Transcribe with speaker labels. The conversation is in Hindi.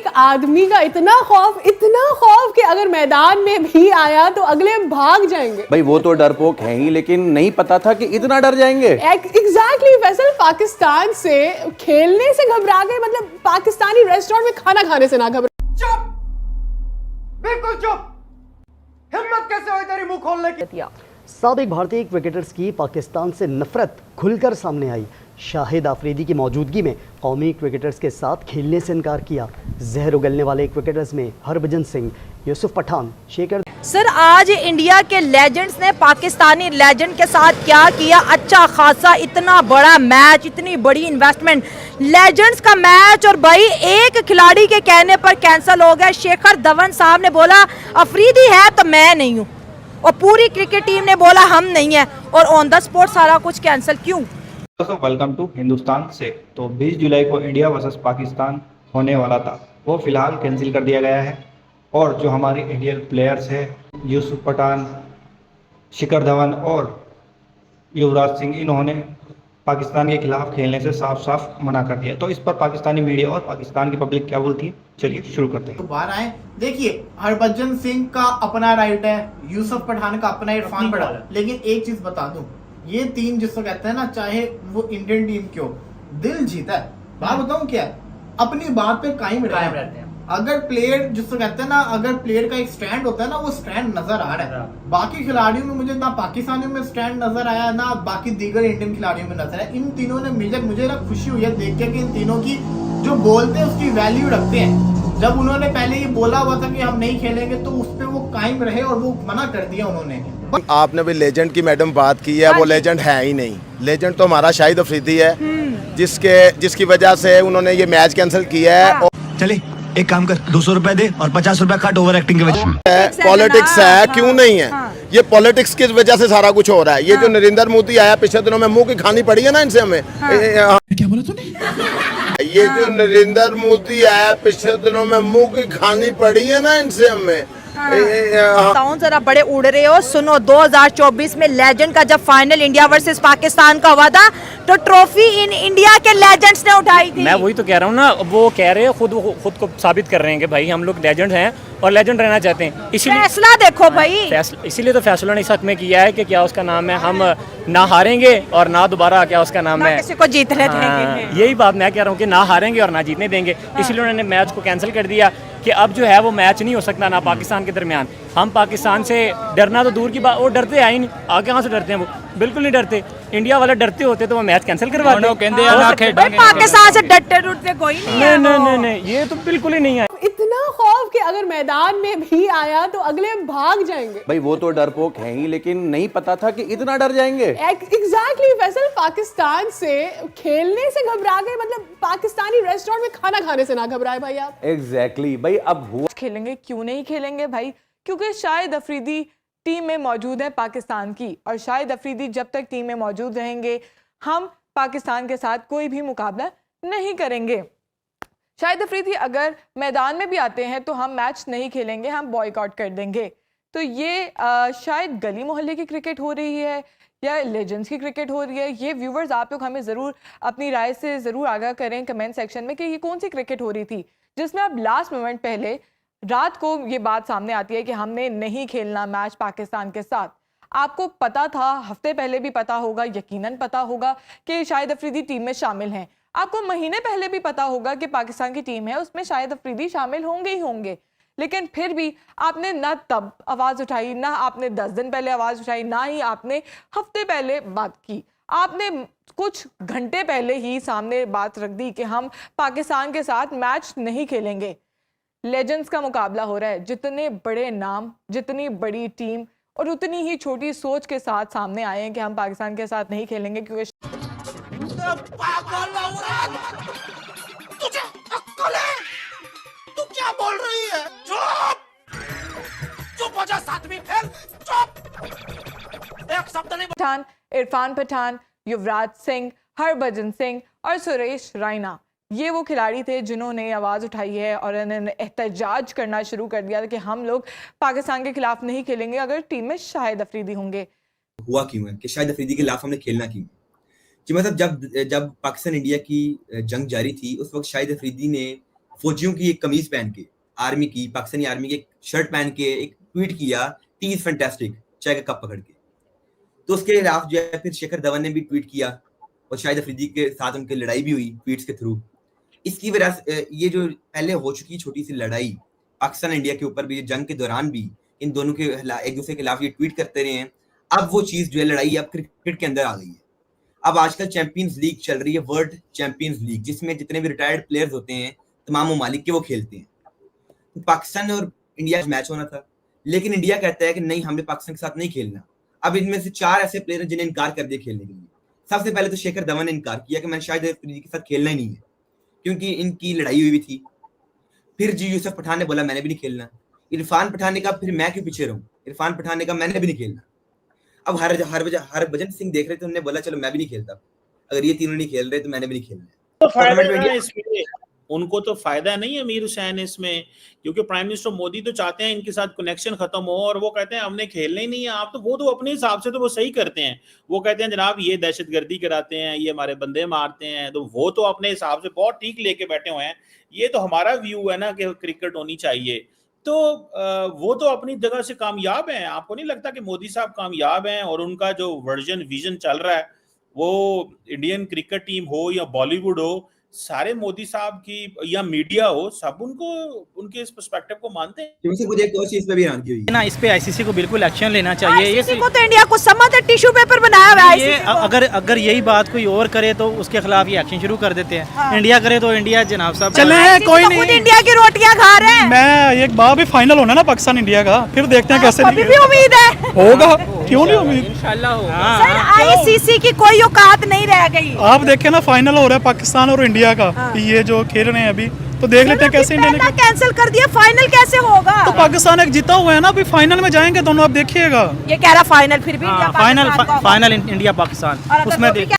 Speaker 1: एक आदमी का इतना खौफ कि अगर मैदान में भी आया तो अगले भाग जाएंगे।
Speaker 2: भाई वो तो डरपोक है ही, लेकिन नहीं पता था कि इतना डर जाएंगे।
Speaker 1: एग्जैक्टली फैसल, पाकिस्तान से खेलने से घबरा गए, मतलब पाकिस्तानी रेस्टोरेंट में खाना खाने से ना घबरा।
Speaker 3: चुप, बिल्कुल चुप। हिम्मत कैसे हुई तेरी मुंह खोलने की?
Speaker 4: साबिक भारतीय क्रिकेटर्स की पाकिस्तान से नफरत खुलकर सामने आई। शाहिद अफरीदी की मौजूदगी में कौमी क्रिकेटर्स के साथ खेलने से इनकार किया। जहर उगलने वाले क्रिकेटर्स में हरभजन सिंह, यूसुफ पठान, शेखर।
Speaker 5: सर आज इंडिया के लेजेंड्स ने पाकिस्तानी लेजेंड के साथ क्या किया? अच्छा खासा इतना बड़ा मैच, इतनी बड़ी इन्वेस्टमेंट, लेजेंड्स का मैच, और भाई एक खिलाड़ी के कहने पर कैंसिल हो गया। शेखर धवन साहब ने बोला अफरीदी है तो मैं नहीं हूँ, और पूरी क्रिकेट टीम ने बोला हम नहीं है, और ऑन द स्पॉट सारा कुछ कैंसिल। क्यों?
Speaker 6: वेलकम टू हिंदुस्तान से। तो 20 जुलाई को इंडिया वर्सेस पाकिस्तान होने वाला था, वो फिलहाल कैंसिल कर दिया गया है। और जो हमारे इंडियन प्लेयर्स हैं यूसुफ पठान, शिखर धवन और युवराज सिंह, इन्होंने पाकिस्तान के खिलाफ खेलने से साफ साफ मना कर दिया। तो इस पर पाकिस्तानी मीडिया और पाकिस्तान की पब्लिक क्या बोलती है, चलिए शुरू करते हैं।
Speaker 7: बाहर आए, देखिए हरभजन सिंह का अपना राइट है, यूसुफ पठान का अपना इरफान पठान, लेकिन एक चीज बता दूं, ये टीम जिसको कहते हैं ना, चाहे वो इंडियन टीम क्यों, दिल जीता है। बात बताऊं क्या, अपनी बात पे कायम रहते हैं। अगर प्लेयर जिसको कहते हैं ना, अगर प्लेयर का एक स्टैंड होता है ना, वो स्टैंड नजर आ रहा है। बाकी खिलाड़ियों में मुझे ना पाकिस्तानियों में स्टैंड नजर आया, ना बाकी दीगर इंडियन खिलाड़ियों में नजर आया। इन तीनों ने मिलकर, मुझे ना खुशी हुई है देख के कि इन तीनों की जो बोलते हैं उसकी वैल्यू रखते हैं। जब उन्होंने पहले ये बोला हुआ था कि हम नहीं खेलेंगे, तो उस पर वो कायम रहे और वो मना कर दिया उन्होंने।
Speaker 8: आपने भी लेजेंड की मैडम बात की है, वो लेजेंड है ही नहीं। लेजेंड तो हमारा शाहिद अफरीदी है, जिसकी वजह से उन्होंने ये मैच कैंसिल किया है।
Speaker 9: चले एक काम कर, 200 रुपए दे और 50 रुपए काट ओवर एक्टिंग के वजह।
Speaker 8: पॉलिटिक्स है, क्यों नहीं है? ये पॉलिटिक्स की वजह से सारा कुछ हो रहा है। ये जो नरेंद्र मोदी आया पिछले दिनों में, मुंह की खानी पड़ी है ना इनसे हमें।
Speaker 9: क्या बोला तूने?
Speaker 8: ये जो नरेंद्र मोदी आया पिछले दिनों में, मुंह की खानी पड़ी है ना इनसे हमें।
Speaker 5: जरा बड़े उड़ रहे हो। सुनो, 2024 में लेजेंड का जब फाइनल इंडिया वर्सेस पाकिस्तान का हुआ था, तो ट्रॉफी इन इंडिया के लेजेंड्स ने उठाई थी।
Speaker 10: मैं वही तो कह रहा हूँ ना, वो कह रहे हैं खुद को साबित कर रहे हैं कि भाई हम लोग लेजेंड हैं और लेजेंड रहना चाहते हैं। इसीलिए
Speaker 5: फैसला देखो भाई,
Speaker 10: इसीलिए तो फैसला ने इस हक में किया है कि क्या उसका नाम है, हम ना हारेंगे और ना दोबारा क्या उसका नाम है,
Speaker 5: किसी को जीतने देंगे।
Speaker 10: यही बात मैं कह रहा हूँ कि ना हारेंगे और ना जीतने देंगे। इसलिए उन्होंने मैच को कैंसिल कर दिया कि अब जो है वो मैच नहीं हो सकता ना पाकिस्तान के दरमियान। हम पाकिस्तान से डरना तो दूर की बात, वो डरते हैं ही नहीं। आगे कहाँ से डरते हैं, वो बिल्कुल नहीं डरते। इंडिया वाले डरते होते तो वो मैच कैंसिल करवाते।
Speaker 5: पाकिस्तान से डरते डरते कोई नहीं है।
Speaker 10: नहीं, ये तो बिल्कुल ही नहीं है।
Speaker 1: इतना खौफ कि अगर मैदान में भी आया तो अगले भाग जाएंगे।
Speaker 2: भाई वो तो डरपोक है ही, लेकिन नहीं पता था कि इतना डर जाएंगे।
Speaker 1: एग्जैक्टली फैसल, पाकिस्तान से खेलने से घबरा गए, मतलब पाकिस्तानी रेस्टोरेंट में खाना खाने से ना घबराए भाई आप।
Speaker 2: एग्जैक्टली भाई, अब हुआ
Speaker 11: खेलेंगे क्यों नहीं खेलेंगे भाई, क्योंकि शाहिद अफरीदी टीम में मौजूद है पाकिस्तान की, और शाहिद अफरीदी जब तक टीम में मौजूद रहेंगे, हम पाकिस्तान के साथ कोई भी मुकाबला नहीं करेंगे। शाहिद अफरीदी अगर मैदान में भी आते हैं तो हम मैच नहीं खेलेंगे, हम बॉयकॉट कर देंगे। तो ये शायद गली मोहल्ले की क्रिकेट हो रही है या लेजेंड्स की क्रिकेट हो रही है, ये व्यूवर्स आप लोग हमें ज़रूर अपनी राय से ज़रूर आगाह करें कमेंट सेक्शन में कि ये कौन सी क्रिकेट हो रही थी जिसमें अब लास्ट मोमेंट पहले रात को ये बात सामने आती है कि हमने नहीं खेलना मैच पाकिस्तान के साथ। आपको पता था, हफ्ते पहले भी पता होगा, यकीनन पता होगा कि शाहिद अफरीदी टीम में शामिल हैं। आपको महीने पहले भी पता होगा कि पाकिस्तान की टीम है, उसमें शाहिद अफरीदी शामिल होंगे ही होंगे, लेकिन फिर भी आपने ना तब आवाज़ उठाई, ना आपने 10 दिन पहले आवाज़ उठाई, ना ही आपने हफ्ते पहले बात की। आपने कुछ घंटे पहले ही सामने बात रख दी कि हम पाकिस्तान के साथ मैच नहीं खेलेंगे। लेजेंड्स का मुकाबला हो रहा है, जितने बड़े नाम, जितनी बड़ी टीम और उतनी ही छोटी सोच के साथ सामने आए हैं कि हम पाकिस्तान के साथ नहीं खेलेंगे। क्योंकि
Speaker 3: पागल औरत, तुझे अक्ल है? तू क्या बोल रही है? चुप, चुप हो जा, सातवीं फेल, चुप, एक शब्द नहीं।
Speaker 11: पठान, इरफान पठान, युवराज सिंह, हरभजन सिंह और सुरेश रैना, ये वो खिलाड़ी थे जिन्होंने आवाज़ उठाई है और इन्होंने एहतजाज करना शुरू कर दिया था कि हम लोग पाकिस्तान के खिलाफ नहीं खेलेंगे अगर टीम में शाहिद अफरीदी होंगे।
Speaker 12: हुआ क्यों है कि शाहिद अफरीदी के खिलाफ हमने खेलना क्यों? जी मतलब जब पाकिस्तान इंडिया की जंग जारी थी, उस वक्त शाहिद अफरीदी ने फौजियों की एक कमीज पहन के, आर्मी की, पाकिस्तानी आर्मी की एक शर्ट पहन के एक ट्वीट किया, टी इज फैंटास्टिक, चाय का कप पकड़ के। तो उसके खिलाफ जो है फिर शेखर धवन ने भी ट्वीट किया और शाहिद अफरीदी के साथ उनकी लड़ाई भी हुई ट्वीट्स के थ्रू। इसकी वजह से ये जो पहले हो चुकी छोटी सी लड़ाई पाकिस्तान इंडिया के ऊपर भी, जंग के दौरान भी इन दोनों के एक दूसरे के खिलाफ ये ट्वीट करते रहे हैं, अब वो चीज जो है लड़ाई अब क्रिकेट के अंदर आ गई है। अब आजकल चैंपियंस लीग चल रही है, वर्ल्ड चैंपियंस लीग, जिसमें जितने भी रिटायर्ड प्लेयर्स होते हैं तमाम ममालिक के वो खेलते हैं। तो पाकिस्तान और इंडिया मैच होना था, लेकिन इंडिया कहता है कि नहीं, हमने पाकिस्तान के साथ नहीं खेलना। अब इनमें से 4 ऐसे प्लेयर हैं जिन्हें इनकार कर दिया खेलने के लिए। सबसे पहले तो शेखर धवन ने इनकार किया कि मैंने शाहिद अफरीदी के साथ खेलना ही नहीं है, क्योंकि इनकी लड़ाई हुई थी। फिर जी यूसुफ पठान ने बोला मैंने भी नहीं खेलना। इरफान पठान ने कहा फिर मैं क्यों पीछे रहूं, इरफान पठान ने कहा मैंने भी नहीं खेलना। अब हरभजन सिंह देख रहे थे, उन्होंने बोला चलो मैं भी नहीं खेलता, अगर ये तीनों नहीं खेल रहे तो मैंने भी नहीं खेलना।
Speaker 3: तो फायदा इसमें उनको तो फायदा नहीं है अमीर हुसैन इसमें, क्योंकि प्राइम मिनिस्टर मोदी तो चाहते हैं इनके साथ कनेक्शन खत्म हो और वो कहते हैं हमने खेलना ही नहीं है। आप तो वो तो अपने हिसाब से तो वो सही करते हैं, वो कहते हैं जनाब ये दहशतगर्दी कराते हैं, ये हमारे बंदे मारते हैं, तो वो तो अपने हिसाब से बहुत ठीक लेके बैठे हुए हैं। ये तो हमारा व्यू है ना कि क्रिकेट होनी चाहिए, तो वो तो अपनी जगह से कामयाब हैं। आपको नहीं लगता कि मोदी साहब कामयाब हैं और उनका जो विजन चल रहा है वो इंडियन क्रिकेट टीम हो या बॉलीवुड हो, सारे मोदी साहब की या मीडिया हो, सब उनको उनके इस पर्सपेक्टिव को मानते हैं।
Speaker 12: क्योंकि मुझे एक और चीज पे भी हैरान की हुई
Speaker 13: ना, इस पे आईसीसी को बिल्कुल एक्शन लेना चाहिए।
Speaker 5: आईसीसी को तो इंडिया को समझ है, टिश्यू पेपर बनाया हुआ है
Speaker 13: ये अगर यही बात कोई और करे तो उसके खिलाफ ये एक्शन शुरू कर देते हैं। इंडिया करे तो इंडिया जनाब साहब
Speaker 5: चले कोई नहीं, खुद इंडिया की रोटियां खा रहे हैं।
Speaker 13: मैं एक बार भी फाइनल होना ना पाकिस्तान इंडिया का, फिर देखते हैं कैसे
Speaker 5: अभी भी उम्मीद है
Speaker 13: होगा, क्यों नहीं उम्मीद,
Speaker 5: इंशाल्लाह होगा। सर आईसीसी की कोई औकात नहीं रह गई।
Speaker 13: आप देखें ना, फाइनल हो रहा है पाकिस्तान और इंडिया का, ये जो खेल रहे हैं अभी, तो देख लेते हैं कैसे इंडिया ने
Speaker 5: कैंसिल कर दिया, फाइनल कैसे होगा?
Speaker 13: तो पाकिस्तान एक जीता हुआ है ना, अभी फाइनल में जाएंगे दोनों, आप देखिएगा।
Speaker 5: ये कह रहा फाइनल, फिर भी
Speaker 13: फाइनल इंडिया पाकिस्तान, उसमें